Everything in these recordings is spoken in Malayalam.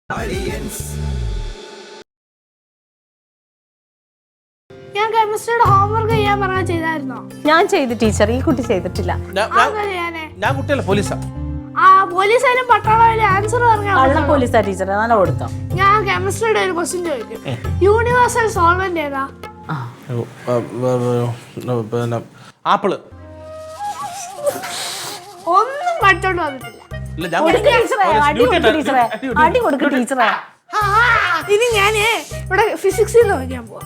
ഞാൻ കെമിസ്ട്രിയുടെ ഹോംവർക്ക് ചെയ്യാൻ പറഞ്ഞാൽ ചെയ്തായിരുന്നോ? ഞാൻ ചെയ്തു ടീച്ചർ, ഈ കുട്ടി ചെയ്തിട്ടില്ല. ഞാൻ കുട്ടിയല്ല, പോലീസാ. ആ പോലീസായാലും പട്ടാളായാലും ആൻസർ കള്ള പോലീസാ ടീച്ചർ, നല്ല കൊടുത്തോ. ഞാൻ കെമിസ്ട്രിയുടെ ഒരു ക്വസ്റ്റ്യൻ ചോദിക്കും. യൂണിവേഴ്സൽ സോൾവെന്റ് ഏതാ? ആപ്പിള്. ഒന്നും പഠിച്ചോണ്ട് വന്നിട്ടില്ല. അടി കൊടുക്കും ടീച്ചറെ. ഇനി ഞാന് ഇവിടെ ഫിസിക്സിൽ നോക്കാൻ പോവാ.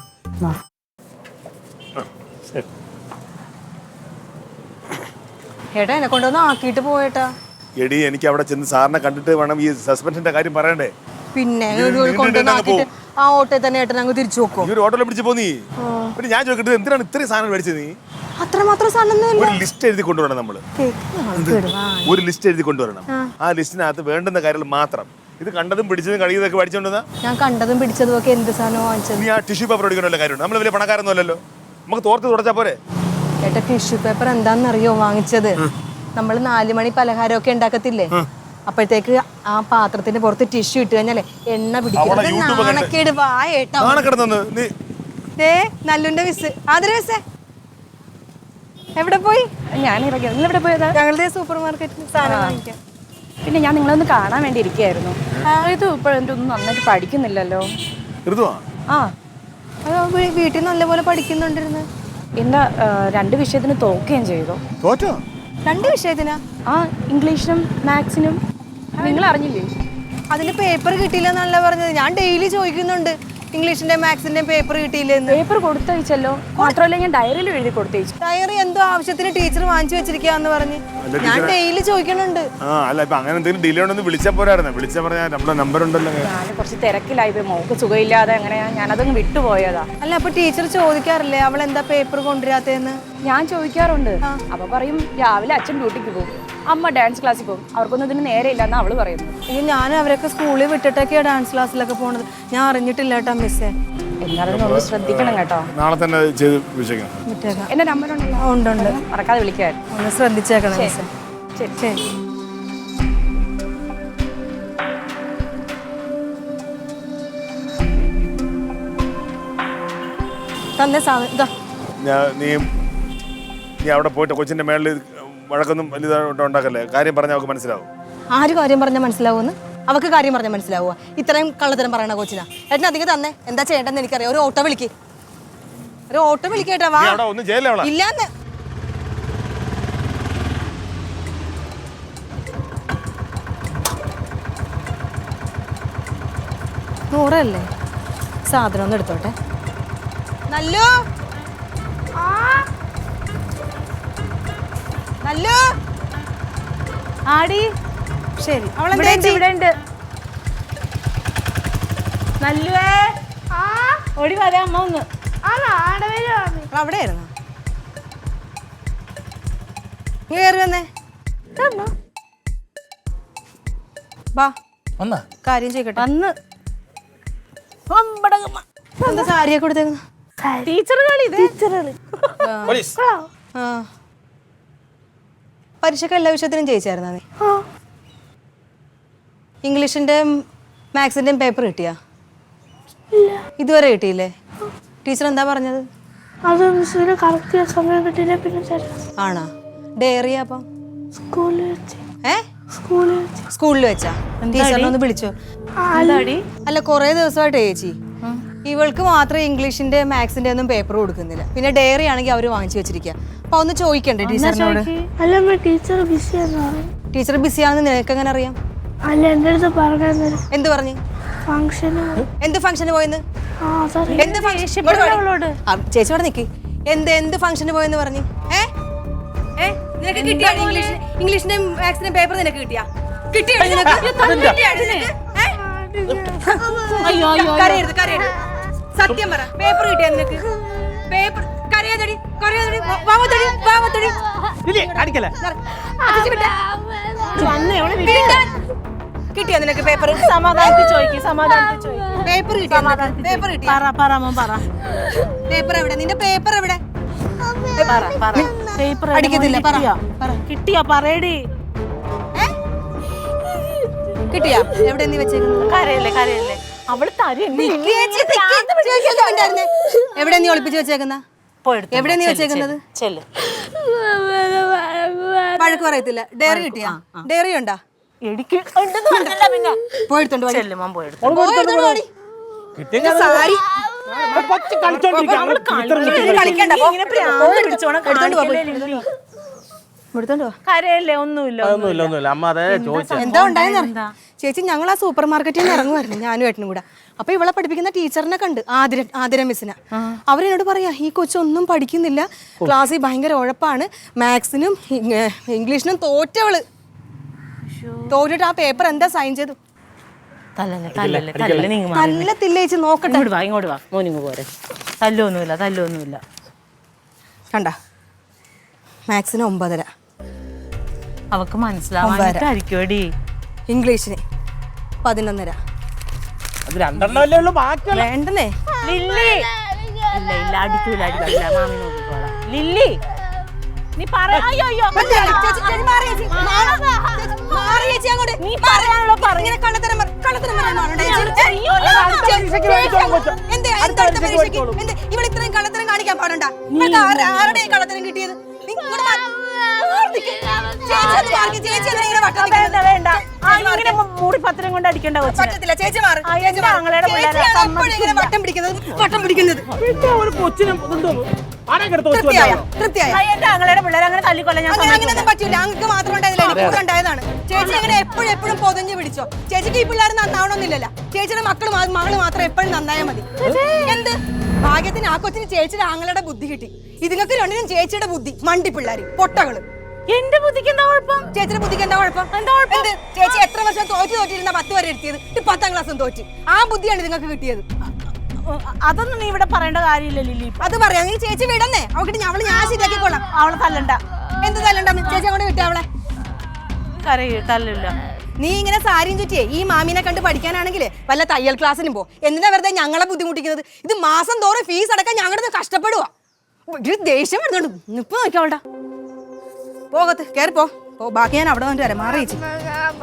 ഏട്ടാ എന്നെ കൊണ്ടൊന്ന് ആക്കിയിട്ട് പോയേട്ടാ. എടി എനിക്ക് അവിടെ ചെന്ന് സാറിനെ കണ്ടിട്ട് വേണം ഈ സസ്പെൻഷന്റെ കാര്യം പറയണ്ടേ. പിന്നെ കൊണ്ടുവന്നാക്കിട്ട് ആ ഓട്ടോയിൽ തന്നെ ഏട്ടൻ അങ്ങ് തിരിച്ചു നോക്കും. ഈ ഒരു ഓട്ടോയിൽ പിടിച്ച് പോന്നീ. പിന്നെ ഞാൻ ചോദിക്കട്ടെ, എന്തിനാണ് ഇത്രയും സാധനം മേടിച്ചത് നീ? അത്രമാത്രം സാധനമൊന്നുമില്ല. ഒരു ലിസ്റ്റ് എഴുതി കൊണ്ടുവരണം നമ്മള്. ഒരു ലിസ്റ്റ് എഴുതി കൊണ്ടുവരണം. ആ ലിസ്റ്റിനകത്ത് വേണ്ടുന്ന കാര്യങ്ങൾ മാത്രം. ഇത് കണ്ടതും പിടിച്ചതും കഴിയുന്നതൊക്കെ പഠിച്ചോണ്ടെന്നാ? ഞാൻ കണ്ടതും പിടിച്ചതും ഒക്കെ എന്ത് സാധനം വാങ്ങിച്ചത്? നീ ആ ടിഷ്യൂ പേപ്പർ എടുക്കണമല്ലോ കാര്യമുണ്ട്. നമ്മൾ വലിയ പണക്കാരൊന്നും അല്ലല്ലോ, നമുക്ക് തോർത്ത് തുടച്ചാ പോരെ. ഏട്ടാ ടിഷ്യൂ പേപ്പർ എന്താണെന്നറിയോ വാങ്ങിച്ചത്? നമ്മൾ 4 മണി പലഹാരമൊക്കെ ഉണ്ടാക്കത്തില്ലേ, അപ്പോഴത്തേക്ക് ആ പാത്രത്തിന്റെ പുറത്ത് ടിഷ്യൂ ഇട്ട് കഴിഞ്ഞാലേ എണ്ണ പിടിക്കുന്നത്. നാണക്കേട്. വാ ഏട്ടാ. നല്ലുന്റെ മിസ് ആദര മിസ്സേ എവിടെ പോയി? ഞാൻ ഇറങ്ങി. നിങ്ങൾ എവിടെ പോയതാ? ഞങ്ങളുടെ സൂപ്പർ മാർക്കറ്റിൽ സാധനം വാങ്ങിക്കാം. പിന്നെ ഞാൻ നിങ്ങളൊന്ന് കാണാൻ വേണ്ടി ഇരിക്കുകയായിരുന്നു. ഇത് ഇപ്പോഴൊന്നും നന്നായിട്ട് പഠിക്കുന്നില്ലല്ലോ. ആ വീട്ടിൽ നല്ലപോലെ പഠിക്കുന്നുണ്ടിരുന്നു. എന്താ 2 വിഷയത്തിന് തോക്കുകയും ചെയ്തു. 2 വിഷയത്തിനാ? ആ, ഇംഗ്ലീഷിനും മാത്സിനും. നിങ്ങൾ അറിഞ്ഞില്ലേ? അതിന് പേപ്പർ കിട്ടിയില്ലെന്നല്ല പറഞ്ഞത്. ഞാൻ ഡെയിലി ചോദിക്കുന്നുണ്ട് ഇംഗ്ലീഷിന്റെ മാത്സിന്റെ പേപ്പർ കിട്ടിയില്ലെന്ന്. പേപ്പർ കൊടുത്തയച്ചല്ലോ. മാത്രമല്ല ഞാൻ ഡയറിയിൽ എഴുതി കൊടുത്തയച്ചു. ഡയറി എന്തോ ആവശ്യത്തിന് ടീച്ചർ വാങ്ങിച്ചു വെച്ചിരിക്കാന്ന് പറഞ്ഞ് ഞാൻ ഡെയിലി ചോദിക്കുന്നുണ്ട്. അങ്ങനെ എന്തെങ്കിലും ഡിലേ ഉണ്ടെന്ന് വിളിച്ചാൽ പോരായിരുന്നു. വിളിച്ചാൽ പറഞ്ഞാൽ നമ്മുടെ നമ്പർ ഉണ്ടല്ലോ. ഞാൻ കുറച്ച് തിരക്കിലായി പോയി, മോക്ക് സുഖമില്ലാതെ അങ്ങനെ ഞാനതങ്ങ് വിട്ടുപോയതാ. അല്ല അപ്പൊ ടീച്ചർ ചോദിക്കാറില്ലേ അവൾ എന്താ പേപ്പർ കൊണ്ടുവരാത്തേന്ന്? ഞാൻ ചോദിക്കാറുണ്ട്. അപ്പൊ പറയും രാവിലെ അച്ഛൻ ഡ്യൂട്ടിക്ക് പോകും, അമ്മ ഡാൻസ് ക്ലാസ്സിൽ പോകും, അവർക്കൊന്നും ഇതിന് നേരെ ഇല്ലെന്ന് അവള് പറയുന്നു. ഞാൻ അവരൊക്കെ സ്കൂളിൽ വിട്ടിട്ടൊക്കെയാ ഡാൻസ് ക്ലാസ്സിലൊക്കെ പോണത്. ഞാൻ അറിഞ്ഞിട്ടില്ല കേട്ടോ മിസ്സേ. എന്നാലും ഒന്ന് ശ്രദ്ധിക്കണം കേട്ടോ. നാളെ തന്നെ ചെയ്ത് വിളിച്ചേക്കാം. എന്റെ നമ്പർ ഉണ്ടല്ലോ. ഉണ്ട്. മറക്കാതെ വിളിക്കാൻ ഒന്ന് ശ്രദ്ധിച്ചേക്കണം മിസ്സേ. ശരി ശരി. തന്നെ നീ അവിടെ പോയിട്ട് കൊച്ചിന്റെ മേളിൽ വഴക്കൊന്നും വലുതായിട്ട് ഉണ്ടാക്കല്ലേ. കാര്യം പറഞ്ഞാൽ അവർക്ക് മനസ്സിലാവും. ആര് കാര്യം പറഞ്ഞാൽ മനസ്സിലാവുമെന്ന്? അവക്ക് കാര്യം പറഞ്ഞാൽ മനസ്സിലാവുക? ഇത്രയും കള്ളത്തരം പറയണ കൊച്ചിനാ. ഏട്ടൻ അധികം തന്നെ എന്താ ചെയ്യേണ്ടെന്ന് എനിക്കറിയാം. ഒരു ഓട്ടോ വിളിക്ക്, ഒരു ഓട്ടോ വിളിക്കേട്ടാ. വാ. ഇല്ലാന്ന്. നൂറല്ലേ സാധനം ഒന്ന് എടുത്തോട്ടെ. നല്ലോ നല്ലോ ആടി. ശരി. നല്ലുവേ ഓടി വരാ അമ്മ ഒന്ന്. അവിടെ ആയിരുന്നു. കയറി വന്നേ. വാ കാര്യം ചെയ്യട്ടെ. വന്ന് എന്താ സാരിയൊക്കെ കൊടുത്തേക്കുന്ന? ടീച്ചർ കളി. പരീക്ഷയ്ക്ക് എല്ലാ വിഷയത്തിനും ജയിച്ചായിരുന്നാ നീ? ഇംഗ്ലീഷിന്റെയും മാത്സിന്റെയും പേപ്പർ കിട്ടിയാ? ഇതുവരെ കിട്ടിയില്ലേ? ടീച്ചർ എന്താ പറഞ്ഞത്? ആണോ? ഡയറി അപ്പം സ്കൂളിൽ വെച്ചാ? ടീച്ചറിനെ ഒന്ന് വിളിച്ചോ? അല്ല കൊറേ ദിവസമായിട്ട് ചേച്ചി ഇവൾക്ക് മാത്രമേ ഇംഗ്ലീഷിന്റെ മാത്സിന്റെ ഒന്നും പേപ്പർ കൊടുക്കുന്നില്ല. പിന്നെ ഡയറി ആണെങ്കിൽ അവര് വാങ്ങിച്ചു വെച്ചിരിക്കുക. അപ്പൊ ഒന്ന് ചോദിക്കണ്ടേ ടീച്ചറിനോട്? ടീച്ചർ ബിസിയാണെന്ന് നിനക്ക് എങ്ങനെ അറിയാം? എന്ത് പറഞ്ഞു? എന്ത് ഫംഗ്ഷന് പോയെന്ന്? ചേച്ചി ഇവിടെ നിക്ക്. എന്ത് ഫംഗ്ഷന് പോയെന്ന് പറഞ്ഞു? നിനക്ക് കിട്ടിയാ ഇംഗ്ലീഷിന്റെ മാത്സിന്റെ പേപ്പർ? നിനക്ക് കിട്ടിയാ? സത്യം പറ, പേപ്പർ കിട്ടിയാ നിനക്ക്? പേപ്പർ കരയാതടി കരയാതടി. കിട്ടിയോ നിനക്ക് പേപ്പർ? സമാധാനത്തിൽ ചോദിക്കും. പേപ്പർ കിട്ടിയോ? പേപ്പർ എവിടെ? നിന്റെ പേപ്പർ എവിടെ? അടിക്കത്തില്ല. കിട്ടിയോ? പറയടി. കിട്ടിയാ? എവിടെ നീ വെച്ചേക്കുന്നത്? കരയല്ലേ കരയല്ലേ, അവള് തരും. എവിടെ നീ ഒളിപ്പിച്ച് വെച്ചേക്കുന്ന? എവിടെ നീ വെച്ചേക്കുന്നത്? ചെല്ല്. വഴക്ക് പറയത്തില്ല. ഡയറി കിട്ടിയാ? ഡയറി ഉണ്ടാ? എനിക്ക് ഉണ്ടെന്ന് പറഞ്ഞില്ല പിന്നെ. പോയെടുത്തോണ്ട് വാടി. ചെല്ല്, മോൻ പോയെടുത്തു. പോയെടുത്തോണ്ട് വാടി. കിട്ടിയ സാരി കളിക്കണ്ട, ഇങ്ങനെ പ്രാന്ത് പിടിച്ചോണം. എടുത്തോണ്ട് വാ. കരയല്ലേ, ഒന്നുമില്ല. ഒന്നുമില്ല അമ്മ അതേ ചോദിച്ച എന്താ ഉണ്ടായെന്ന് ചേച്ചി, ഞങ്ങൾ ആ സൂപ്പർ മാർക്കറ്റിൽ നിന്ന് ഇറങ്ങുമായിരുന്നു ഞാനും ഏട്ടനും കൂടെ. അപ്പൊ ഇവളെ പഠിപ്പിക്കുന്ന ടീച്ചറിനെ കണ്ട്, ആതിര മിസ്സിനെ. അവരെന്നോട് പറയാ ഈ കൊച്ചൊന്നും പഠിക്കുന്നില്ല, ക്ലാസ്സിൽ ഭയങ്കര ഉഴപ്പാണ്, മാത്സിനും ഇംഗ്ലീഷിനും തോറ്റവള്. തോറ്റിട്ട് ആ പേപ്പർ എന്താ സൈൻ ചെയ്തു? തല്ലത്തില്ല ചേച്ചി, നോക്കട്ടെ. ഇങ്ങോട്ട് വാ മോനിങ്ങ് പോരെ. തല്ലൊന്നുമില്ല. കണ്ട, മാത്സിന് 9.5, അവക്ക് മനസ്സിലാവാനിട്ടായിരിക്കുമടി. ഇംഗ്ലീഷിന് 11.5. അത് 2 ഉള്ളൂ, ബാക്കിയുള്ള വേണ്ടേ? ലില്ലി ഇല്ല അടിക്കൂല മാമി നോക്കിക്കോളാം. ലില്ലി നീ ഇവൾ ഇത്രയും കള്ളത്തരം കാണിക്കാൻ പാടുണ്ടാ? ആരുടെ കള്ളത്തരം കിട്ടിയത്? മൂടിപ്പത്രം കൊണ്ട് അടിക്കണ്ട പറ്റത്തില്ല ചേച്ചി. വട്ടം പിടിക്കുന്നത് ആങ്ങളുടെ പിള്ളേരെ അങ്ങനെ തല്ലിക്കൊല്ല ഞാൻ അങ്ങനെയൊന്നും പറ്റൂല. അങ്ങക്ക് മാത്രം ഉണ്ടായതാണ്. ചേച്ചി അങ്ങനെ എപ്പോഴും പൊതിഞ്ഞു പിടിച്ചോ. ചേച്ചിക്ക് ഈ പിള്ളേർ നന്നാവണമെന്നില്ലല്ലോ. ചേച്ചിയുടെ മകള് മാത്രം എപ്പോഴും നന്നായാൽ മതി. എന്ത് ഭാഗ്യത്തിന് ആ കൊച്ചിന് ചേച്ചിയുടെ ആങ്ങളുടെ ബുദ്ധി കിട്ടി. ഇതിങ്ങൾക്ക് രണ്ടിനും ചേച്ചിയുടെ ബുദ്ധി മണ്ടി പിള്ളേര് പൊട്ടകള്. എന്റെ ബുദ്ധിക്ക് എന്താ കുഴപ്പം? ചേച്ചിയുടെ ബുദ്ധിക്ക് എന്താ കുഴപ്പം? എന്ത് ചേച്ചി എത്ര വർഷം തോറ്റിരുന്ന 10 വരെ എത്തിയത് 10ാം ക്ലാസ്സും തോറ്റ്. ആ ബുദ്ധിയാണ് നിങ്ങൾക്ക് കിട്ടിയത്. അതൊന്നും നീ ഇവിടെ പറയേണ്ട കാര്യമില്ല ലില്ലി. അത് പറയാം. നീ ചേച്ചി വിടന്നേ, അവക്കിട്ട് ഞാൻ ശരിയാക്കിക്കോളാം. അവളെ തല്ലണ്ട. എന്ത് തല്ലണ്ടെന്ന്? ചേച്ചി അങ്ങോട്ട് വിട്ടേ അവളെ. തല്ലില്ല. നീ ഇങ്ങനെ സാരിയും ചുറ്റിയേ ഈ മാമിനെ കണ്ട് പഠിക്കാനാണെങ്കിൽ വല്ല തയ്യൽ ക്ലാസ്സിനും പോ. എന്തിനാ വെറുതെ ഞങ്ങളെ ബുദ്ധിമുട്ടിക്കുന്നത്? ഇത് മാസം തോറും ഫീസ് അടക്കാൻ ഞങ്ങളുടെ കഷ്ടപ്പെടുവാ. ദേഷ്യം വരുന്നുണ്ട്. ഇപ്പൊ നോക്കിയാവണ്ട. പോകത്ത് കേറിപ്പോ. ബാക്കി ഞാൻ അവിടെ വന്നിട്ട് വരാം. മാറി ചേച്ചി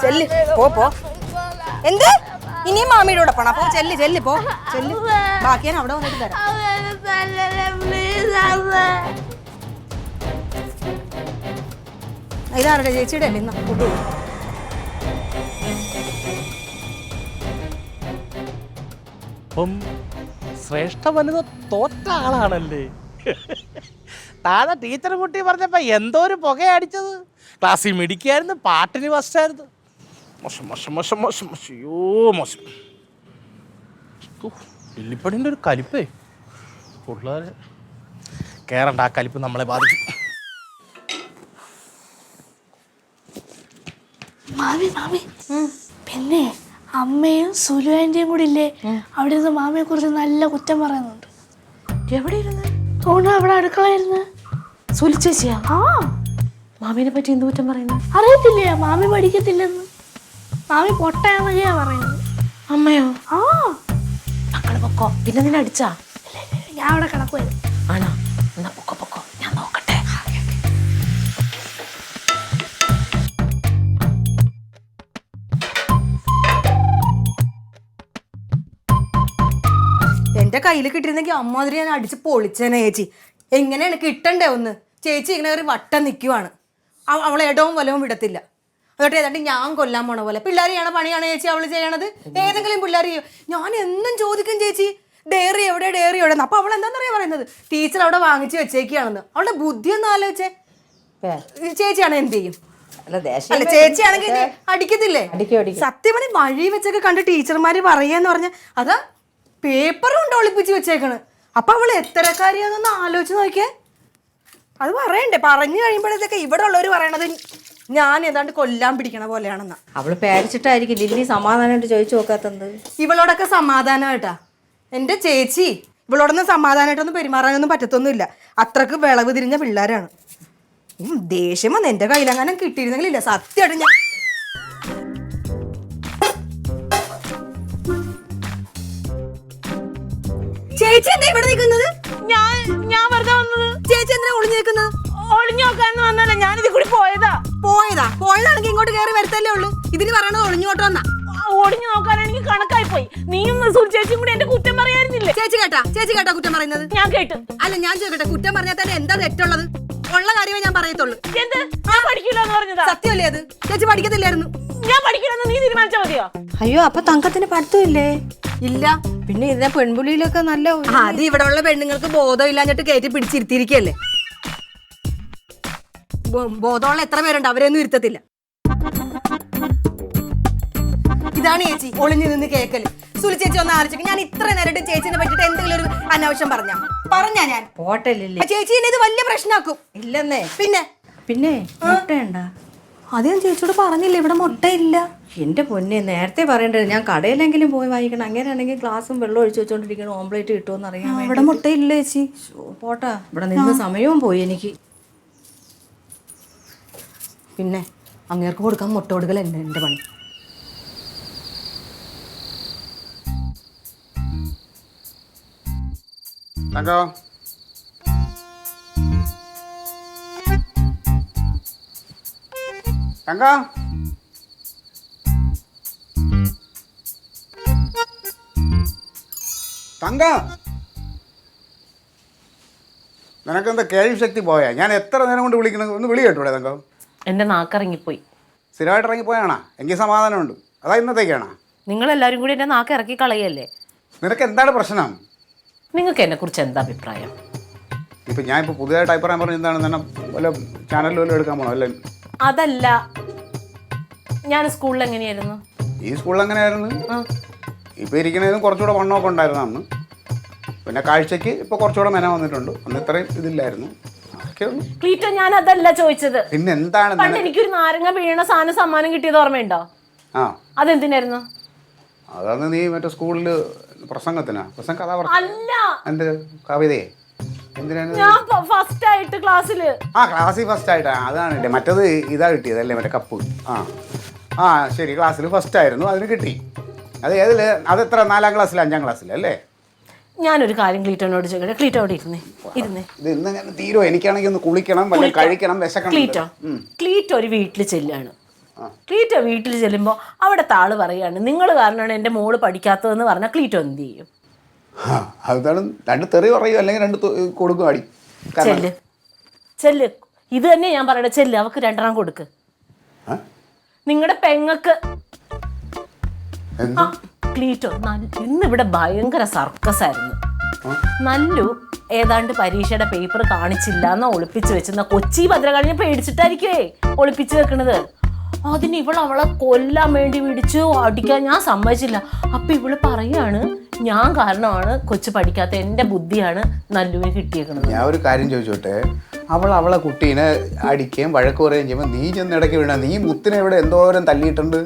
ചെല്ല്. പോ. എന്ത് ഇനിയും മാമിയുടെ കൂടെ പോണം? അപ്പൊ ചെല്ല് പോ. ബാക്കി ഞാൻ അവിടെ വന്നിട്ട് തരാം. ഇതാരുടെ ചേച്ചിയുടെ അല്ലേ ഇന്ന് ഫുഡ്? അപ്പം ശ്രേഷ്ഠ വനിത തോറ്റ ആളാണല്ലേ. താഴെ ടീച്ചർ കുട്ടി പറഞ്ഞപ്പോ എന്തോ ഒരു പുക അടിച്ചത്. ക്ലാസ്സിൽ മിടിക്കായിരുന്നു, പാട്ടിന് ഫസ്റ്റായിരുന്നു. മോശം. അയ്യോ മോശം. വെള്ളിപ്പടിൻ്റെ ഒരു കലിപ്പേ. പിള്ളേർ കയറണ്ട, ആ കലിപ്പ് നമ്മളെ ബാധിക്കും. മാമി പിന്നെ അമ്മയും സുലു ആന്റിയും കൂടി ഇല്ലേ, അവിടെ നിന്ന് മാമിയെ കുറിച്ച് നല്ല കുറ്റം പറയുന്നുണ്ട്. എവിടെ ഇരുന്ന്? തോന്നുന്നു അവിടെ അടുക്കളയിരുന്ന്. സുലിച്ചേച്ചിയാ? ആ, മാമിനെ പറ്റി എന്ത് കുറ്റം പറയുന്നത്? അറിയത്തില്ലേ? മാമി പഠിക്കത്തില്ലെന്ന്, മാമി പൊട്ടയാന്നൊക്കെയാ പറയുന്നത്. അമ്മയോ? ആ, മക്കള് പൊക്കോ. പിന്നെ നിന്നെ അടിച്ചാ? ഞാൻ അവിടെ കിടക്കുമായിരുന്നു. ആണോ? എന്നാ പൊക്കോ, ഞാൻ നോക്കട്ടെ. എന്റെ കയ്യിൽ കിട്ടിയിരുന്നെങ്കിൽ അമ്മാതിരി ഞാൻ അടിച്ച് പൊളിച്ചേനെ ചേച്ചി. എങ്ങനെയാണ് കിട്ടണ്ടേ ഒന്ന്? ചേച്ചി ഇങ്ങനെ ഒരു വട്ടം നിൽക്കുവാണ്. അവളെ ഇടവും വലവും വിടത്തില്ല. എന്നിട്ട് ഏതാണ്ട് ഞാൻ കൊല്ലാൻ പോണ പോലെ പിള്ളേർ ചെയ്യണ പണിയാണ് ചേച്ചി അവള് ചെയ്യണത്. ഏതെങ്കിലും പിള്ളേർ ചെയ്യും. ഞാൻ എന്നും ചോദിക്കും ചേച്ചി ഡയറി എവിടെ. അപ്പൊ അവൾ എന്താണെന്നറിയാ പറയുന്നത്? ടീച്ചർ അവിടെ വാങ്ങിച്ച് വെച്ചേക്കാണെന്ന്. അവളുടെ ബുദ്ധി ഒന്ന് ആലോചിച്ചേ. ചേച്ചിയാണ് എന്ത് ചെയ്യും? അല്ല ചേച്ചിയാണെങ്കിൽ അടിക്കത്തില്ലേ? സത്യം പറഞ്ഞ വഴി വെച്ചൊക്കെ കണ്ട് ടീച്ചർമാര് പറയാന്ന് പറഞ്ഞ അതാ പേപ്പറും കൊണ്ട് ഒളിപ്പിച്ച് വെച്ചേക്കണ്. അപ്പൊ അവള് എത്രക്കാരിയാന്നൊന്ന് ആലോചിച്ച് നോക്കിയേ. അത് പറയണ്ടേ? പറഞ്ഞു കഴിയുമ്പോഴത്തേക്ക് ഇവിടെ ഉള്ളവര് പറയണത് ഞാൻ ഏതാണ്ട് കൊല്ലാൻ പിടിക്കണ പോലെയാണെന്നാ. അവള് പേടിച്ചിട്ടായിരിക്കും ലില്ലി സമാധാനമായിട്ട് ചോദിച്ചു നോക്കാത്തത്. ഇവളോടൊക്കെ സമാധാനമായിട്ടാ എന്റെ ചേച്ചി. ഇവളോടൊന്നും സമാധാനമായിട്ടൊന്നും പെരുമാറാനൊന്നും പറ്റത്തൊന്നുമില്ല. അത്രക്ക് വിളവ് തിരിഞ്ഞ പിള്ളേരാണ്. ദേഷ്യം വന്ന് എന്റെ കയ്യിലെങ്ങാനും കിട്ടിയിരുന്നെങ്കിലില്ല സത്യമായിട്ട് ഞാൻ ചേച്ചി എന്താ ഇവിടെ നിൽക്കുന്നത്? ഞാൻ വെറുതെ വന്നത്. ചേച്ചി എന്തിനാ ഒളിഞ്ഞു നിൽക്കുന്നത്? ഒളിഞ്ഞു നോക്കാന്ന് വന്നല്ല, ഞാനിത് കൂടി പോയതാണെങ്കിൽ പോയതാണെങ്കിൽ ഇങ്ങോട്ട് കയറി വരത്തല്ലേ ഉള്ളു. ഇതിന് പറയണത് ഒളിഞ്ഞോട്ട് വന്നാ. ഒളിഞ്ഞു നോക്കാനാണെങ്കിൽ കണക്കായി പോയി. നീയും സുൽ ചേച്ചിയും കൂടി എന്റെ കുറ്റം പറയായിരുന്നില്ലേ? ചേച്ചി കേട്ടാ കുറ്റം പറയുന്നത്? ഞാൻ കേട്ടു. അല്ല ഞാൻ ചോദിക്കട്ടെ, കുറ്റം പറഞ്ഞാൽ തന്നെ എന്താ തെറ്റുള്ളത്? ഉള്ള കാര്യമേ ഞാൻ പറയത്തുള്ളൂ. എന്ത്? ഞാൻ പഠിക്കില്ല എന്ന് പറഞ്ഞതാ? സത്യമല്ലേ അത്? ചേച്ചി പഠിക്കത്തില്ലായിരുന്നു. ഞാൻ പഠിക്കില്ലെന്ന് നീ തീരുമാനിച്ചാ മതിയോ? അയ്യോ അപ്പൊ തങ്കത്തിന് പഠിത്തമില്ലേ? ഇല്ല. പിന്നെ ഇതിനെ പെൺപുള്ളിയിലൊക്കെ നല്ല അത് ഇവിടെ ഉള്ള പെണ്ണുങ്ങൾക്ക് ബോധമില്ലാഞ്ഞിട്ട് കയറ്റി പിടിച്ചിരുത്തിയിരിക്കല്ലേ. ബോധമുള്ള എത്ര പേരുണ്ട്, അവരെയൊന്നും ഇരുത്തത്തില്ല. ഇതാണ് ചേച്ചി ഒളിഞ്ഞു നിന്ന് കേക്കല്. സുലി ചേച്ചി ഒന്ന് ആലോചിക്കും, ഞാൻ ഇത്ര നേരിട്ട് ചേച്ചിനെ പറ്റിട്ട് എന്തെങ്കിലും ഒരു അനാവശ്യം പറഞ്ഞാ ഞാൻ ഹോട്ടലില്ലേ? ചേച്ചി ഇത് വലിയ പ്രശ്നമാക്കും. ഇല്ലെന്നേ. പിന്നെ മുട്ടയുണ്ടാ? അത് ഞാൻ ചേച്ചിയോട് പറഞ്ഞില്ല, ഇവിടെ മുട്ടയില്ല. എന്റെ പൊന്നെ, നേരത്തെ പറയേണ്ടത്. ഞാൻ കടയിലെങ്കിലും പോയി വാങ്ങിക്കണം. അങ്ങനെയാണെങ്കിൽ ഗ്ലാസും വെള്ളം ഒഴിച്ചു വെച്ചോണ്ടിരിക്കണം, ഓംപ്ലേറ്റ് കിട്ടുമെന്ന് അറിയാൻ. ഇവിടെ മുട്ടയില്ല ചേച്ചി. പോട്ടാ, ഇവിടെ നിന്ന് സമയവും പോയി എനിക്ക്. പിന്നെ അങ്ങേർക്ക് കൊടുക്കാൻ മുട്ട കൊടുക്കലല്ലേ എന്റെ പണി. തങ്കോ, തങ്ക, തങ്ക, നിനക്കെന്താ കേൾവി ശക്തി പോയാ? ഞാൻ എത്ര നേരം കൊണ്ട് വിളിക്കുന്നത്? ഒന്ന് വിളി കേട്ടൂടെ തങ്കോ? എന്റെ നാക്കിറങ്ങിപ്പോയി. സ്ഥിരമായിട്ട് ഇറങ്ങിപ്പോയാണാ? എങ്കിൽ സമാധാനമുണ്ട്. അതാ ഇന്നത്തേക്കാണാ? നിങ്ങളെല്ലാരും കൂടി എന്റെ നാക്ക് ഇറക്കി കളയല്ലേ? നിനക്ക് എന്താണ് പ്രശ്നം? നിങ്ങൾക്ക് എന്നെ കുറിച്ച് എന്താ അഭിപ്രായം? ഇപ്പം ഞാനിപ്പോൾ പുതിയതായിട്ട് അഭിപ്രായം പറഞ്ഞ എന്താണ്? തന്നെ വല്ല ചാനലിൽ വല്ലതും എടുക്കാൻ പോകണോ? അല്ലേ? അതല്ല, ഞാൻ സ്കൂളിൽ എങ്ങനെയായിരുന്നു? ഈ സ്കൂളിൽ എങ്ങനെയായിരുന്നു? ഇപ്പോൾ ഇരിക്കുന്നതും കുറച്ചുകൂടെ വണ്ണമൊക്കെ ഉണ്ടായിരുന്നു അന്ന്. പിന്നെ കാഴ്ചയ്ക്ക് ഇപ്പോൾ കുറച്ചുകൂടെ മെന വന്നിട്ടുണ്ട്. അന്ന് ഇത്രയും ഇതില്ലായിരുന്നു. ക്ലീറ്റോ, ഞാൻ അതല്ല ചോദിച്ചത്. പിന്നെ എന്താണ്? പണ്ട് എനിക്കൊരു നാരങ്ങ വീണ സാധനം സമ്മാനം കിട്ടിയത് ഓർമ്മയുണ്ടോ? ആ, അതെന്തിനായിരുന്നു? അതന്ന് നീ മറ്റേ സ്കൂളിൽ പ്രസംഗത്തിനാ? കഥ അല്ല, എന്ത് കവിതയെ? എന്തിനാണ്? ഞാൻ ഫസ്റ്റ് ആയിട്ട് ക്ലാസ്സില്. ആ, ക്ലാസ്സിൽ ഫസ്റ്റ് ആയിട്ടാ? അതാണ് കിട്ടിയത്. മറ്റത് ഇതാ കിട്ടിയതല്ലേ, മറ്റേ കപ്പ്. ആ ശരി, ക്ലാസ്സിൽ ഫസ്റ്റ് ആയിരുന്നു, അതിന് കിട്ടി. അത് ഏതിൽ? അതെത്ര? 4ാം ക്ലാസ്സിൽ 5ാം ക്ലാസ്സിൽ അല്ലേ? ഞാനൊരു കാര്യം ക്ലീറ്റോനോട് ചോദിക്കട്ടെ. ക്ലീറ്റോ അവിടെ ഇരുന്നേ. ഇത് ഇന്ന് തീരുമോ? എനിക്കാണെങ്കിൽ ഒന്ന് കുളിക്കണം, വല്ല കഴിക്കണം, വിശക്കണം. ക്ലീറ്റോ ഒരു വീട്ടിൽ ചെല്ലാണ്. ക്ലീറ്റോ വീട്ടിൽ ചെല്ലുമ്പോൾ അവിടുത്തെ ആള് പറയാണ്, നിങ്ങൾ കാരണമാണ് എൻ്റെ മോള് പഠിക്കാത്തതെന്ന് പറഞ്ഞാൽ ക്ലീറ്റോ എന്ത് ചെയ്യും? അതാണ്, 2 തെറി പറയും, അല്ലെങ്കിൽ 2 കൊടുക്കും അടി. ചെല്ല്. ഇത് തന്നെ ഞാൻ പറയണേ, ചെല്ല്, അവക്ക് 2 കൊടുക്ക്. നിങ്ങളുടെ പെങ്ങക്ക്. ക്ലീറ്റോ, ഇന്നിവിടെ ഭയങ്കര സർക്കസ് ആയിരുന്നു. നല്ലു ഏതാണ്ട് പരീക്ഷയുടെ പേപ്പർ കാണിച്ചില്ല എന്നാ ഒളിപ്പിച്ച് വെച്ചെന്ന കൊച്ചി ഭദ്രകാളിനെ പേടിച്ചിട്ടായിരിക്കുവേ ഒളിപ്പിച്ച് വെക്കണത്. അതിന് അവളെ കൊല്ലാൻ വേണ്ടി പിടിച്ചു അടിക്കാൻ ഞാൻ സമ്മതിച്ചില്ല. അപ്പൊ ഇവള് പറയാണ്, ഞാൻ കാരണമാണ് കൊച്ചു പഠിക്കാത്ത, എന്റെ ബുദ്ധിയാണ് നല്ലുവിന് കിട്ടിയേക്കണത്. ഞാൻ ഒരു കാര്യം ചോദിച്ചോട്ടെ, അവളെ കുട്ടീനെ അടിക്കുകയും വഴക്ക് പറയുകയും ചെയ്യുമ്പോൾ നീ ചെന്ന് ഇടയ്ക്ക് വീണ? നീ മുത്തിനെ ഇവിടെ എന്തോരം തല്ലിയിട്ടുണ്ട്.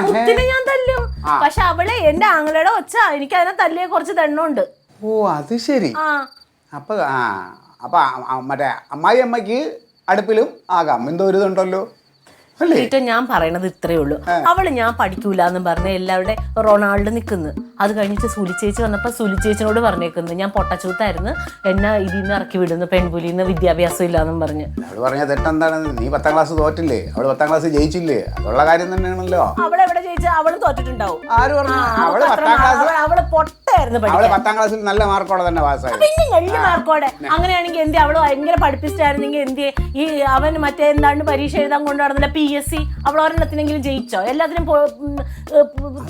മുത്തിനെ ഞാൻ തല്ലും, പക്ഷെ അവളെ എന്റെ ആങ്ങളുടെ ഒച്ച എനിക്ക് അതിനെ തല്ലിയ കുറച്ച് ദണ്ണുണ്ട്. ഓ, അത് ശരി. അപ്പൊ മറ്റേ അമ്മായിയമ്മയ്ക്ക് അടുപ്പിലും ആകാം എന്തോ ഒരു ഇതുണ്ടല്ലോ. ഞാൻ പറയണത് ഇത്രയേ ഉള്ളൂ. അവള് ഞാൻ പഠിക്കൂല എന്നും പറഞ്ഞ എല്ലാവരുടെ റൊണാൾഡ് നിൽക്കുന്നു. അത് കഴിഞ്ഞിട്ട് സുലി ചേച്ചി വന്നപ്പോ സുലി ചേച്ചിനോട് പറഞ്ഞേക്കുന്നു, ഞാൻ പൊട്ടച്ചൂത്തായിരുന്നു, എന്നെ ഇതിന്ന് ഇറക്കി വിടുന്നു, പെൺപുലിന്ന് വിദ്യാഭ്യാസം ഇല്ലാന്നും പറഞ്ഞ്. അവള് പറഞ്ഞ തെറ്റെന്താണ്? നീ 10ാം ക്ലാസ് തോറ്റില്ലേ? അവള് 10ാം ക്ലാസ് ജയിച്ചില്ലേ? അതുള്ള കാര്യം തന്നെയാണല്ലോ. അവളെവിടെ ജയിച്ച? അവളും തോറ്റിട്ടുണ്ടാവും. ആര് പറഞ്ഞു? അവള് 10ാം ക്ലാസ്, അവള് പൊട്ടായിരുന്നു. അവള് 10ാം ക്ലാസ്സിൽ നല്ല മാർക്കോടെ തന്നെ പാസ്സായി. പിന്നെ വലിയ മാർക്കോടെ. അങ്ങനെയാണെങ്കിൽ എന്ത്? അവള് ഭയങ്കര പഠിപ്പിച്ചായിരുന്നെങ്കിൽ എന്ത്? ഈ അവൻ മറ്റേ എന്താണ്ട് പരീക്ഷ എഴുതാൻ കൊണ്ടുവരുന്നില്ല, PSC, അവൾ ഒരെണ്ണത്തിനെങ്കിലും ജയിച്ചോ? എല്ലാത്തിനും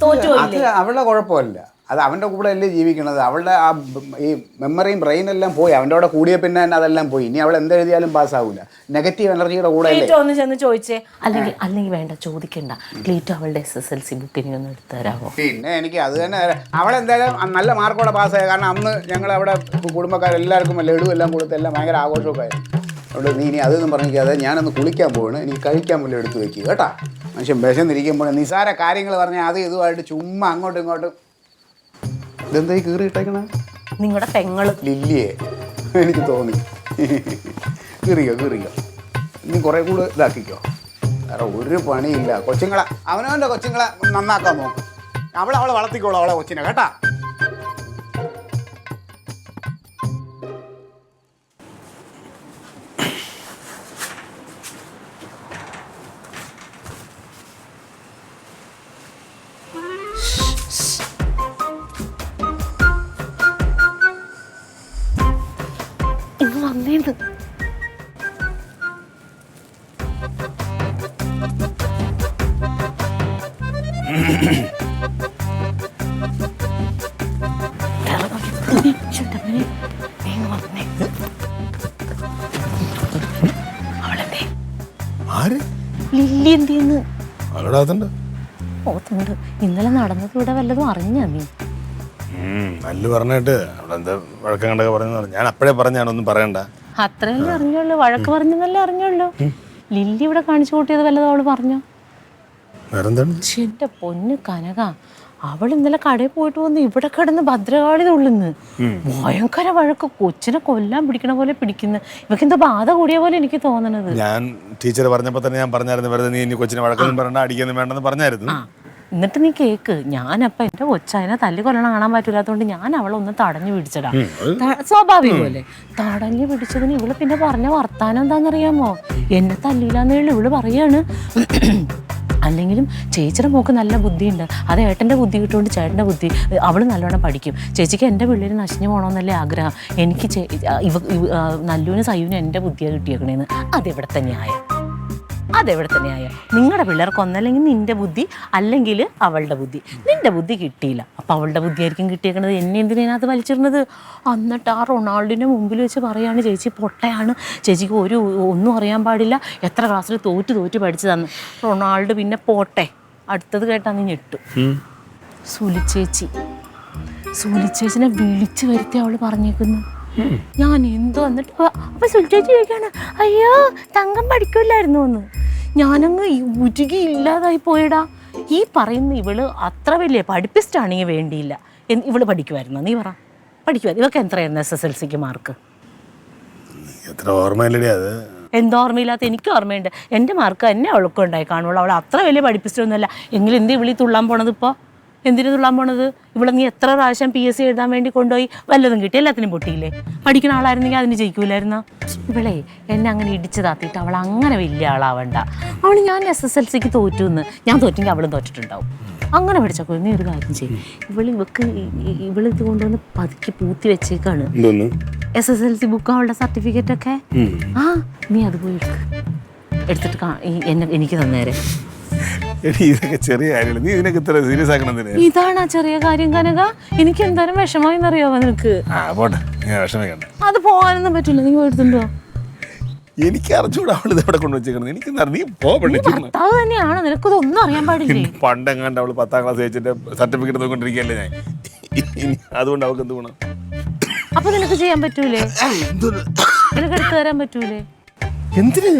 തോറ്റുപോയില്ലേ? അവളുടെ കുഴപ്പമില്ല, അത് അവൻ്റെ കൂടെ അല്ലേ ജീവിക്കണത്. അവളുടെ ആ ഈ മെമ്മറിയും ബ്രെയിനെല്ലാം പോയി. അവൻ്റെ കൂടെ കൂടിയ പിന്നെ തന്നെ അതെല്ലാം പോയി. ഇനി അവൾ എന്തെഴുതിയാലും പാസ്സാവൂല. നെഗറ്റീവ് എനർജിയുടെ കൂടെ ഒന്ന് ചെന്ന് ചോദിച്ചേ. അല്ലെങ്കിൽ വേണ്ട, ചോദിക്കണ്ട. ക്ലീറ്റോ അവളുടെ SSLC ബുക്കിനെ ഒന്ന് എടുത്തു തരാമോ? പിന്നെ എനിക്ക് അത് തന്നെ. അവളെന്തായാലും നല്ല മാർക്കോടെ പാസ്സായി. കാരണം അന്ന് ഞങ്ങൾ അവിടെ കുടുംബക്കാരെല്ലാവർക്കും ലഡു എല്ലാം കൊടുത്ത് എല്ലാം ഭയങ്കര ആഘോഷമൊക്കെ ആയിരുന്നു. അതുകൊണ്ട് നീ ഇനി അതൊന്നും പറഞ്ഞിരിക്കാതെ ഞാനൊന്ന് കുളിക്കാൻ പോവാണ്. എനിക്ക് കഴിക്കാൻ വല്ലതും എടുത്ത് വെക്കുക കേട്ടാ. മനുഷ്യൻ വിശന്നിരിക്കുമ്പോൾ നിസാര കാര്യങ്ങൾ പറഞ്ഞാൽ അത് ഇതുമായിട്ട് ചുമ്മാ അങ്ങോട്ടും ഇങ്ങോട്ടും. ഇതെന്തായി കീറി ഇട്ടേക്കണ? നിങ്ങളുടെ പെങ്ങള് ലില്ലിയെ എനിക്ക് തോന്നി. കീറിയോ നീ കുറെ കൂടെ ഇതാക്കിക്കോ. വേറെ ഒരു പണിയില്ല. കൊച്ചുങ്ങളെ അവനവൻ്റെ കൊച്ചുങ്ങളെ നന്നാക്കാൻ നോക്കും. അവളെ വളർത്തിക്കോളൂ, അവളെ കൊച്ചിനെ കേട്ടാ. വീഴുന്നു. ആര് ലില്ലി എന്തിന്ന് അവളോടാത്തുണ്ട് ഓത്തുണ്ട്. ഇന്നലെ നടന്നത് ഇവിടെ വല്ലതും അറിഞ്ഞാ നീ? നല്ല പറഞ്ഞിട്ട് അവിടെ എന്താ വഴക്കം കണ്ടൊക്കെ പറഞ്ഞു. ഞാൻ അപ്പഴേ പറഞ്ഞാണൊന്നും പറയണ്ട. അത്രയല്ലേ അറിഞ്ഞുള്ളൂ, വഴക്ക് പറഞ്ഞെന്നല്ലേ അറിഞ്ഞുള്ളൂ. ലില്ലി ഇവിടെ കാണിച്ചു കൂട്ടിയത് വല്ലതും അവള് പറഞ്ഞോ? വേറെന്താണ്? എന്റെ പൊന്ന് കനക, അവൾ ഇന്നലെ കടയിൽ പോയിട്ട് വന്ന് ഇവിടെ കിടന്ന് ഭദ്രകാളി തുള്ളുന്നു. ഭയങ്കര വഴക്ക്, കൊച്ചിനെ കൊല്ലാൻ പിടിക്കണ പോലെ പിടിക്കുന്നു. ഇവക്ക് എന്താ ബാധ കൂടിയ പോലെ എനിക്ക് തോന്നണത്. ഞാൻ ടീച്ചർ പറഞ്ഞപ്പോ തന്നെ ഞാൻ പറഞ്ഞായിരുന്നു, വെറുതെ നീ ഇനി കൊച്ചിനെ വഴക്കൊന്നും പറയണ്ട, അടിക്കൊന്നും വേണ്ടെന്ന് പറഞ്ഞായിരുന്നു. എന്നിട്ട് നീ കേക്ക്, ഞാനപ്പം എൻ്റെ കൊച്ചതിനെ തല്ലി കൊല്ലണം കാണാൻ പറ്റൂലാത്തതുകൊണ്ട് ഞാൻ അവളെ ഒന്ന് തടഞ്ഞു പിടിച്ചടാ. സ്വാഭാവികമല്ലേ? തടഞ്ഞു പിടിച്ചതിന് ഇവള് പിന്നെ പറഞ്ഞ വർത്താനം എന്താണെന്നറിയാമോ? എന്നെ തല്ലിയില്ലാന്നേ ഉള്ളൂ. ഇവള് പറയാണ്, അല്ലെങ്കിലും ചേച്ചിയുടെ മോക്ക് നല്ല ബുദ്ധിയുണ്ട്, അത് ഏട്ടൻ്റെ ബുദ്ധി കിട്ടുകൊണ്ട് ചേട്ടൻ്റെ ബുദ്ധി, അവൾ നല്ലോണം പഠിക്കും. ചേച്ചിക്ക് എൻ്റെ പിള്ളേർ നശിഞ്ഞു പോകണമെന്നല്ലേ ആഗ്രഹം. എനിക്ക് നല്ലൂനും സയ്യൂനും എൻ്റെ ബുദ്ധിയാണ് കിട്ടിയേക്കണേന്ന്. അതെവിടുത്തെ ന്യായം? അതെവിടുത്തെ ന്യായം? നിങ്ങളുടെ പിള്ളേർക്ക് ഒന്നല്ലെങ്കിൽ നിൻ്റെ ബുദ്ധി, അല്ലെങ്കിൽ അവളുടെ ബുദ്ധി. നിൻ്റെ ബുദ്ധി കിട്ടിയില്ല, അപ്പോൾ അവളുടെ ബുദ്ധിയായിരിക്കും കിട്ടിയേക്കണത്. എന്നെ എന്തിനകത്ത് വലിച്ചിരുന്നത്? എന്നിട്ട് ആ റൊണാൾഡിൻ്റെ മുമ്പിൽ വെച്ച് പറയാണ്, ചേച്ചി പൊട്ടയാണ്, ചേച്ചിക്ക് ഒന്നും അറിയാൻ പാടില്ല, എത്ര ക്ലാസ്സിൽ തോറ്റ് പഠിച്ചു തന്നു. റൊണാൾഡ് പിന്നെ പോട്ടെ. അടുത്തത് കേട്ടാ നീ ഞെട്ടു. സുലിച്ചേച്ചിനെ വിളിച്ചു വരുത്തി അവൾ പറഞ്ഞേക്കുന്നു. ഞാൻ എന്തോ എന്നിട്ട് അപ്പൊ സുലിച്ചേച്ചി ചോദിക്കാണ്, അയ്യോ തങ്കം പഠിക്കില്ലായിരുന്നു എന്ന്. ഞാനങ്ങ് ഉരുകി ഇല്ലാതായി പോയടാ. ഈ പറയുന്ന ഇവള് അത്ര വലിയ പഠിപ്പിസ്റ്റാണെങ്കിൽ വേണ്ടിയില്ല, ഇവള് പഠിക്കുമായിരുന്നു. നീ പറ, പഠിക്കുമായിരുന്നു? ഇവക്ക് എത്രയായിരുന്നു SSLCക്ക് മാർക്ക്? എന്താ ഓർമ്മയില്ലാത്ത? എനിക്ക് ഓർമ്മയുണ്ട്. എൻ്റെ മാർക്ക് തന്നെ അവൾക്കും ഉണ്ടായി കാണുള്ളൂ. അവൾ അത്ര വലിയ പഠിപ്പിസ്റ്റൊന്നുമല്ല. എങ്കിലും എന്ത് ഇവിളി തുള്ളാൻ പോണത്? ഇപ്പോൾ എന്തിനു തുള്ളാൻ പോണത്? ഇവിടെ നീ എത്ര പ്രാവശ്യം PSC എഴുതാൻ വേണ്ടി കൊണ്ടുപോയി, വല്ലതും കിട്ടി? എല്ലാത്തിനും പൊട്ടിയില്ലേ? പഠിക്കുന്ന ആളായിരുന്നെങ്കിൽ അതിന് ജയിക്കൂലായിരുന്നോ? ഇവളെ എന്നെ അങ്ങനെ ഇടിച്ചു താത്തിയിട്ട് അവൾ അങ്ങനെ വലിയ ആളാവണ്ട. അവൾ ഞാൻ SSLCക്ക് തോറ്റു എന്ന്, ഞാൻ തോറ്റെങ്കിൽ അവളും തോറ്റിട്ടുണ്ടാവും. അങ്ങനെ പഠിച്ചപ്പോൾ നീ ഒരു കാര്യം ചെയ്യും, ഇവളിത് കൊണ്ടുവന്ന് പതുക്കി പൂത്തി വെച്ചേക്കാണ്. SSLC ബുക്ക്, അവളുടെ സർട്ടിഫിക്കറ്റ് ഒക്കെ. നീ അത് പോയി എടുത്തിട്ട് എനിക്ക് തന്നേരെ. ഇതൊക്കെ ചെറിയ കാര്യങ്ങൾ, നീ ഇതിനൊക്കെ ഇത്ര സീരിയസ് ആക്കണതിന്? ഇതാണ് ആ ചെറിയ കാര്യം കനക. എനിക്ക് എന്തായാലും വിഷമമായിന്നറിയാവോ നിനക്ക്? അത് പോകാനൊന്നും പറ്റില്ല. നീ പോയിട്ടുണ്ടോ? എനിക്ക് അറിഞ്ഞൂടാ അവൾ ഇതവിടെ കൊണ്ടുവച്ചേക്കണം. എനിക്ക് നീ ഭർത്താവ് തന്നെയാണോ? നിനക്കതൊന്നും അറിയാൻ പാടില്ലേ? പണ്ടെങ്ങാണ്ട് അവള് 10ാം ക്ലാസ് ജയിച്ചിട്ട് സർട്ടിഫിക്കറ്റ് നോക്കിക്കൊണ്ടിരിക്കുകയല്ലേ ഞാൻ. അതുകൊണ്ട് അവൾക്ക് എന്ത് ഗുണം? അപ്പൊ നിനക്ക് ചെയ്യാൻ പറ്റൂലേ? നിനക്ക് എടുത്തു തരാൻ പറ്റൂലേ? എന്തിന്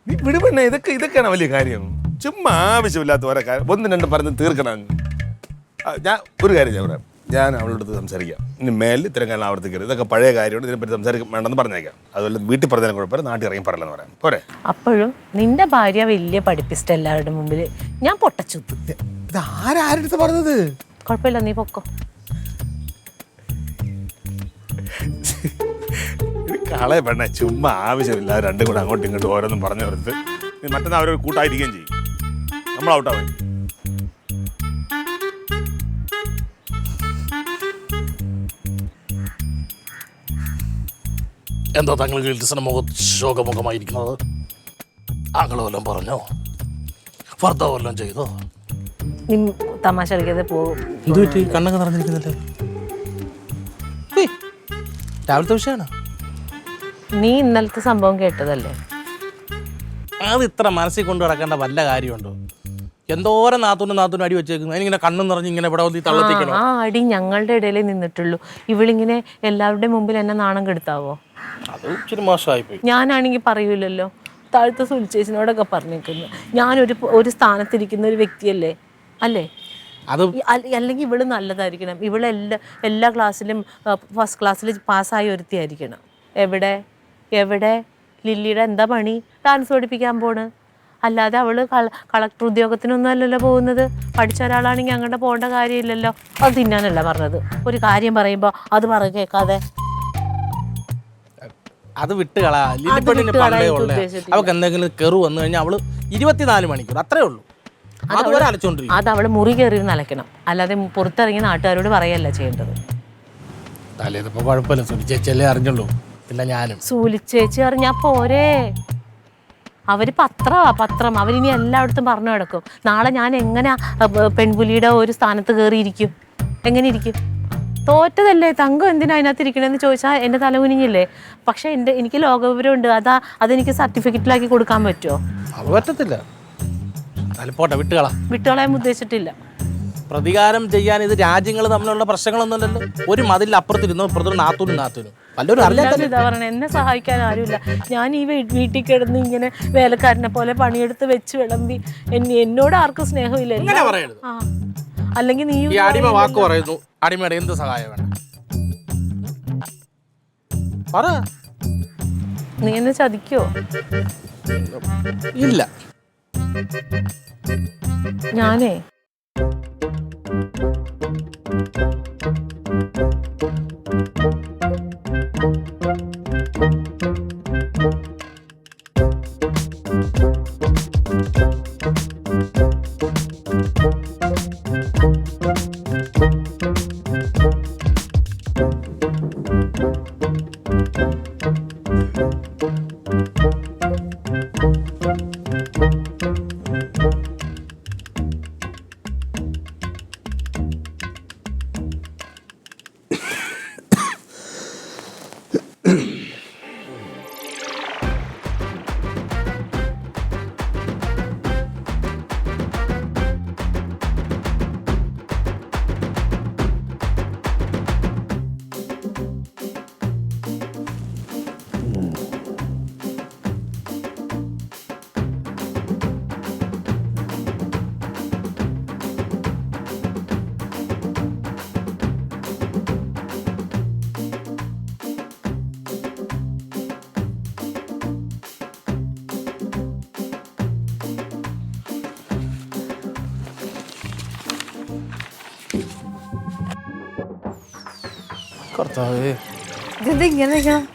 നീ വിടുപെണ്ണ? ഇതൊക്കെയാണ് വലിയ കാര്യം. ചുമ്മാ ആവശ്യമില്ലാത്ത ഓരോ കാര്യം ഒന്നും രണ്ടും പറഞ്ഞ് തീർക്കണം. ഞാൻ ഒരു കാര്യം ഞാൻ പറയാം, ഞാൻ അവളോട് സംസാരിക്കാം. ഇനി മേലിൽ ഇത്തരം കാലം ആവർത്തിക്കരുത്. ഇതൊക്കെ പഴയ കാര്യമാണ്, ഇതിനെപ്പറ്റി സംസാരിക്കാൻ വേണ്ടെന്ന് പറഞ്ഞേക്കാം. അതുപോലെ വീട്ടിൽ പറഞ്ഞാലും കുഴപ്പമില്ല, നാട്ടിൽ ഇറങ്ങി പറയലെന്ന് പറയാം. പോരെ? അപ്പോഴും നിന്റെ ഭാര്യ വലിയ പഠിപ്പിസ്റ്റ് എല്ലാവരുടെ മുമ്പിൽ ഞാൻ പൊട്ടച്ചുത്തു. ഇത് ആരടുത്ത് പറഞ്ഞത്? കുഴപ്പമില്ല, നീ പൊക്കോ. കളയ പെണ്ണ, ചുമ്മാ ആവശ്യമില്ല രണ്ടും കൂടെ അങ്ങോട്ടും ഇങ്ങോട്ടും ഓരോന്നും പറഞ്ഞു കൊടുത്ത് മറ്റന്നാൾ അവരൊരു കൂട്ടായിരിക്കുകയും ചെയ്യും. നമ്മൾ ഔട്ടാവും. എന്താ തങ്ങൾ ഗിൽറ്റിസിന്റെ ശോകമുഖമായിരിക്കുന്നത്? ആങ്ങള് വല്ലതും പറഞ്ഞോ? ഭർത്താവ് വല്ലതും ചെയ്തോ? നീ തമാശ കളിക്കാതെ പോകും. ഇത് പറ്റി കണ്ണൊക്കെ നിറഞ്ഞിരിക്കുന്നില്ലേ? രാവിലത്തെ വിഷയമാണ്. നീ ഇന്നലത്തെ സംഭവം കേട്ടതല്ലേ? അത് ഇത്ര മനസ്സിൽ കൊണ്ട് നടക്കേണ്ട വല്ല കാര്യമുണ്ടോ? എന്തോരം നാത്തൂനും അടി വെച്ചേക്കുന്നു. അതിനിങ്ങനെ കണ്ണും നിറഞ്ഞ് ഇങ്ങനെ ഇവിടെ വന്ന് തള്ളത്തിക്കണം. ആ അടി ഞങ്ങളുടെ ഇടയിലേ നിന്നിട്ടുള്ളൂ. ഇവളിങ്ങനെ എല്ലാവരുടെയും മുമ്പിൽ എന്നെ നാണം കെടുത്താവോ? അത് ഇച്ചിരി മോശമായിപ്പോയി. ഞാനാണെങ്കിൽ പറയൂലല്ലോ. താഴത്തെ സുലിച്ചേച്ചിനോടൊക്കെ പറഞ്ഞേക്കുന്നു, ഞാനൊരു സ്ഥാനത്തിരിക്കുന്ന ഒരു വ്യക്തിയല്ലേ അല്ലേ? അത് അല്ലെങ്കിൽ ഇവള് നല്ലതായിരിക്കണം. എല്ലാ ക്ലാസ്സിലും ഫസ്റ്റ് ക്ലാസ്സിൽ പാസ്സായി ഒരുത്തിയായിരിക്കണം. എവിടെ ലില്ലിയുടെ എന്താ പണി? ഡാൻസ് പഠിപ്പിക്കാൻ പോണ്. അല്ലാതെ അവള് കളക്ടർ ഉദ്യോഗത്തിനൊന്നും അല്ലല്ലോ പോകുന്നത്. പഠിച്ച ഒരാളാണെങ്കിൽ അങ്ങോട്ട് പോകേണ്ട കാര്യമില്ലല്ലോ. അത് തിന്നാനല്ല പറഞ്ഞത്. ഒരു കാര്യം പറയുമ്പോൾ അത് കേൾക്കാതെ അത് വിട്ടുകളാ. ലില്ലിപ്പെണ്ണിന് പണ്ടേ ഉള്ള അവൾക്ക് എന്തെങ്കിലും കെറു വന്നു കഴിഞ്ഞാൽ അവള് 24 മണിക്കൂർ അത്രേ ഉള്ളൂ. അതുവരെ അലച്ചോണ്ടിരിക്കും. അത് അവള് മുറി കയറി അലക്കണം. അല്ലാതെ പുറത്തിറങ്ങി നാട്ടുകാരോട് പറയല്ല ചെയ്യേണ്ടത്. ഇതിപ്പോ കുഴപ്പമില്ല, സുനി ചേച്ചിയല്ലേ അറിഞ്ഞുള്ളൂ, പിന്നെ ഞാനും. സൂലിച്ചേച്ചി അറിഞ്ഞാ പോരെ? അവര് പത്രം അവരിനി എല്ലായിടത്തും പറഞ്ഞു കിടക്കും. നാളെ ഞാൻ എങ്ങനെ പെൺപുലിയുടെ ഒരു സ്ഥാനത്ത് കയറിയിരിക്കും? എങ്ങനെ ഇരിക്കും? തോറ്റതല്ലേ, തങ്കം എന്തിനാ അതിനകത്ത് ഇരിക്കണമെന്ന് ചോദിച്ചാൽ എൻ്റെ തലകുനിഞ്ഞില്ലേ. പക്ഷെ എനിക്ക് ലോകവിവരമുണ്ട്, അതെനിക്ക് സർട്ടിഫിക്കറ്റിലാക്കി കൊടുക്കാൻ പറ്റുമോ? അത് പറ്റത്തില്ല. പോട്ടെ, വിട്ടുകളയാൻ ഉദ്ദേശിച്ചിട്ടില്ല. പ്രതികാരം ചെയ്യാൻ ഇത് രാജ്യങ്ങൾ തമ്മിലുള്ള പ്രശ്നങ്ങളൊന്നുമല്ലല്ലോ. ഒരു മതിലിൽ അപ്പുറത്തിരുന്നു ഇപ്പുറത്തൊരു നാത്തൂനും വല്ലവരും അറിയാത്ത ഇതാ പറയണേ, എന്നെ സഹായിക്കാൻ ആരുമില്ല. ഞാൻ ഈ വീട്ടിൽ കിടന്ന് ഇങ്ങനെ വേലക്കാരനെ പോലെ പണിയെടുത്ത് വെച്ച് വിളമ്പി എന്നോട് ആർക്കും സ്നേഹമില്ല. ആ, അല്ലെങ്കിൽ നീ ഈ അടിമ വാക്ക് പറയുന്നു, അടിമയുടെ എന്ത് സഹായം വേണം പറ. നീ എന്നെ ചതിക്കോ? ഇല്ല, ഞാനേ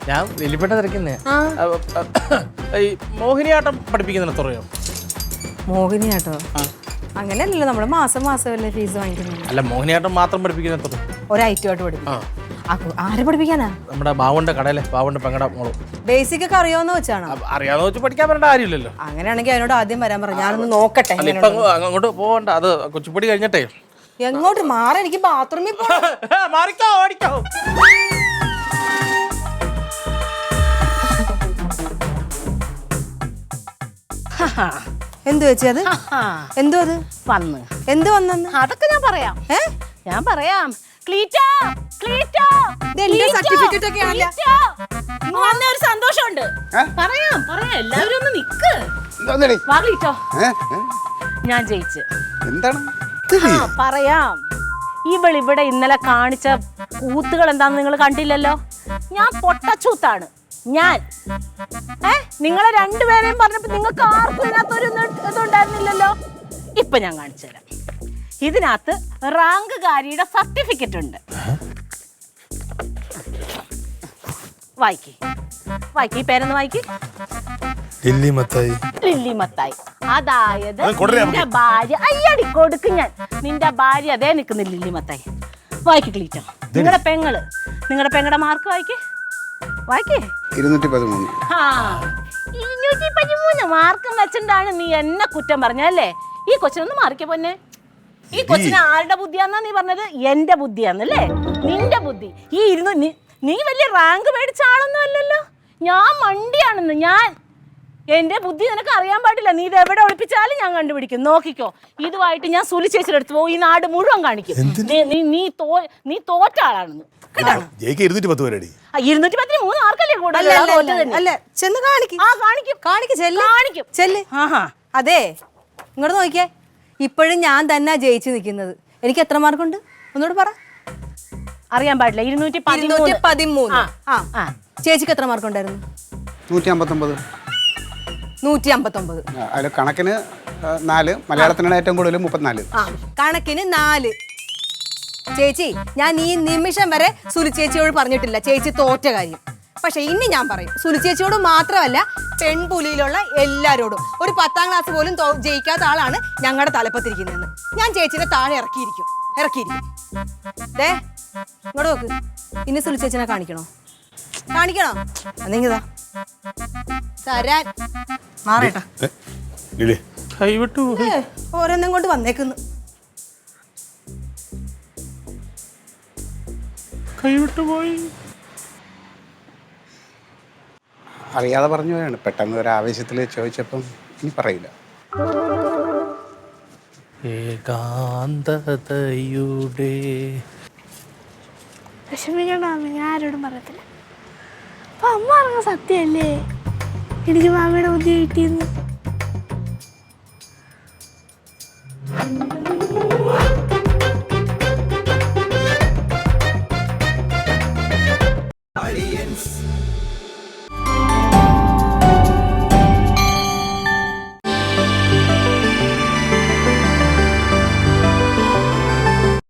ഞാൻ വലിയപ്പെട്ട തിരക്കുന്നേ. ഈ മോഹിനിയാട്ടം പഠിപ്പിക്കുന്നതിന് എത്രയോ? മോഹിനിയാട്ടോ? അങ്ങനെയല്ലല്ലോ, നമ്മള് മാസമല്ലേ ഫീസ് വാങ്ങിക്കുന്നത്. അല്ല, മോഹിനിയാട്ടം മാത്രം പഠിപ്പിക്കുന്ന എത്ര? ഒരൈറ്റമായിട്ട് പഠിപ്പിക്കും. ആരെ പഠിപ്പിക്കാനാ? നമ്മുടെ ബാവുന്റെ കടയിലെ ബാവുന്റെ പെങ്ങടെ മോള്. ബേസിക് ഒക്കെ അറിയാവുന്ന വെച്ചാണോ? അറിയാവുന്ന വെച്ച് പഠിക്കാൻ വരേണ്ട കാര്യമില്ലല്ലോ. അങ്ങനെയാണെങ്കിൽ അതിനോട് ആദ്യം വരാൻ പറഞ്ഞു, ഞാനൊന്ന് നോക്കട്ടെ. അങ്ങോട്ട് പോകണ്ട, അത് കുച്ചിപ്പൊടി കഴിഞ്ഞിട്ടേ. എങ്ങോട്ട് മാറി? എനിക്ക് ബാത്റൂമിൽ മാറിക്കോ, ഓടിക്കോ. എന്തു വെച്ചത്? എന്തോ അത് വന്ന് എന്ത് വന്നെന്ന്? അതൊക്കെ ഞാൻ പറയാം. ഞാൻ പറയാം. സർട്ടിഫിക്കറ്റ് ഒക്കെ ആണല്ലോ. ഒരു സന്തോഷമുണ്ട്. പറയാം എല്ലാവരും ഒന്ന് നിക്ക്. വാ ക്ലീറ്റോ, ഞാൻ ജയിച്ച്. എന്താണ് പറയാം. ഇവിടെ ഇന്നലെ കാണിച്ച കൂത്തുകൾ എന്താന്ന് നിങ്ങൾ കണ്ടില്ലല്ലോ. ഞാൻ പൊട്ടച്ചൂത്താണ് ഞാൻ. നിങ്ങളെ രണ്ടുപേരെയും പറഞ്ഞപ്പോ നിങ്ങൾക്ക് ആർക്കും ഇതിനകത്തൊരു ഇതുണ്ടായിരുന്നില്ലല്ലോ. ഇപ്പൊ ഞാൻ കാണിച്ചു തരാം. ഇതിനകത്ത് റാങ്കുകാരിയുടെ സർട്ടിഫിക്കറ്റ് ഉണ്ട്. വായിക്ക് ഈ പേരൊന്ന് വായിക്ക്. ലില്ലി മത്തായി. അതായത് നിന്റെ ഭാര്യ. അയ്യടി കൊടുക്കും ഞാൻ. നിന്റെ ഭാര്യ അതേ നിൽക്കുന്ന ലില്ലി മത്തായി. വായിക്ക് ക്ലീറ്റോ. നിങ്ങളുടെ പെങ്ങളുടെ മാർക്ക് വായിക്ക്. 213 മാർക്കും വെച്ചിട്ടാണ് നീ എന്നെ കുറ്റം പറഞ്ഞല്ലേ? ഈ കൊച്ചിനൊന്ന് മാറിക്ക പൊന്നെ. ഈ കൊച്ചിന് ആരുടെ ബുദ്ധിയാന്നാ നീ പറഞ്ഞത്? എന്റെ ബുദ്ധിയാന്നല്ലേ? നിന്റെ ബുദ്ധി. നീ വലിയ റാങ്ക് മേടിച്ച ആളൊന്നും അല്ലല്ലോ. ഞാൻ മണ്ടിയാണെന്ന്. എന്റെ ബുദ്ധി നിനക്ക് അറിയാൻ പാടില്ല. നീ ഇത് എവിടെ ഒളിപ്പിച്ചാലും ഞാൻ കണ്ടുപിടിക്കും. നോക്കിക്കോ. ഇതുമായിട്ട് ഞാൻ സുലി ചേച്ചിയുടെ അടുത്ത് പോകും. ഈ നാട് മുഴുവൻ കാണിക്കും നീ തോറ്റ ആളാണെന്ന്. 210 3 മാർക്കല്ലേ കൂടുതൽ? അതെ, ഇങ്ങോട്ട് നോക്കിയേ. ഇപ്പോഴും ഞാൻ തന്നെ ജയിച്ചു നിൽക്കുന്നത്. എനിക്ക് എത്ര മാർക്കുണ്ട് ഒന്നുകൂടെ പറ. അറിയാൻ പാടില്ല. 213. ചേച്ചിക്ക് എത്ര മാർക്ക് ഉണ്ടായിരുന്നു? 159. അതിൽ കണക്കിന് 4, മലയാളത്തിനാണ് ഏറ്റവും കൂടുതൽ 34. കണക്കിന് 4. ചേച്ചി, ഞാൻ ഈ നിമിഷം വരെ സുലി ചേച്ചിയോട് പറഞ്ഞിട്ടില്ല ചേച്ചി തോറ്റ കാര്യം. പക്ഷെ ഇനി ഞാൻ പറയും. സുലി ചേച്ചിയോട് മാത്രമല്ല, പെൺപുലിയിലുള്ള എല്ലാരോടും. ഒരു 10ാം ക്ലാസ് പോലും ജയിക്കാത്ത ആളാണ് ഞങ്ങളുടെ തലപ്പത്തിരിക്കുന്നതെന്ന്. ഞാൻ ചേച്ചിനെ താഴെ ഇറക്കിയിരിക്കും. ഇങ്ങോട്ട് നോക്ക്. ഇനി സുലിച്ചേച്ചിനെ കാണിക്കണോ? കാണിക്കണോ? അതെങ്കിതാ തരാൻ മാറേട്ടാ. ലിലി കൈവിട്ടു പോയി. ഓരോന്നും കൊണ്ട് വന്നേക്കുന്നു. കൈവിട്ടു പോയി. അറിയാതെ പറഞ്ഞു പോയാണ്. പെട്ടെന്ന് ഒരു ആവേശത്തിൽ ചോദിച്ചപ്പം ഇനി പറയില്ല. ഏകാന്തതയുടെ വിഷമിക്കണ്ട മാമി, ഞാൻ ആരോടും പറയത്തില്ല. അപ്പൊ അമ്മ പറഞ്ഞ സത്യമല്ലേ എനിക്ക് മാമിയുടെ ബുദ്ധി കിട്ടിയെന്ന്.